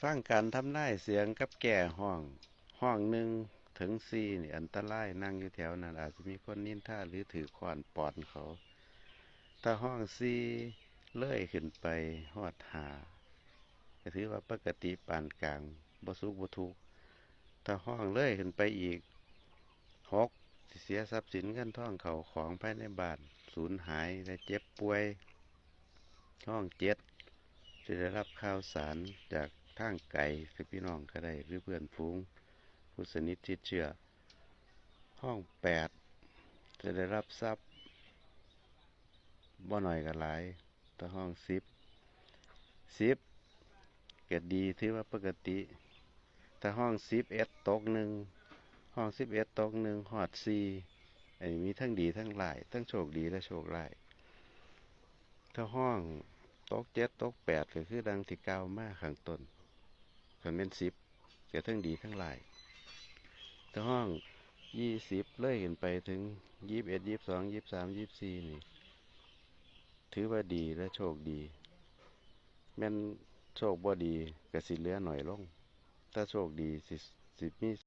ฟังการทำนายเสียงกับแก่ห้องห้องหนึ่งถึงสี่นี่อันตรายนั่งอยู่แถวนั้นอาจจะมีคนนินทาหรือถือขวานปอนเขาถ้าห้องสี่เลื่อยขึ้นไปฮอดหาก็ถือว่าปกติปานกลางบ่สุขบ่ทุกข์ถ้าห้องเลื่อยขึ้นไปอีกหกสิเสียทรัพย์สินเงินทองเขาของภายในบ้านสูญหายและเจ็บป่วยห้องเจ็ดจะได้รับข่าวสารจากทางไกลคือพี่น้องก็ได้หรือเพื่อนฝูงผู้สนิทชิดเชื่อห้องแปดจะได้รับทรัพย์บ่หน่อยก็หลายแต่ห้องสิบก็ดีถือว่าปกติถ้าห้อง11ตกหนึ่งห้อง11ตกหนึ่งฮอดสี่อันนี้มีทั้งดีทั้งหลายทั้งโชคดีและโชคร้ายถ้าห้องตกเจ็ดตกแปดก็คือดังที่กล่าวมาข้างต้นคันเป็นสิบก็ทั้งดีทั้งหลายถ้าห้อง20เลื่อยขึ้นไปถึง21222324นี่ถือว่าดีและโชคดีแม่นโชคบ่ดีก็สิเหลือหน่อยลงถ้าโชคดีสิมี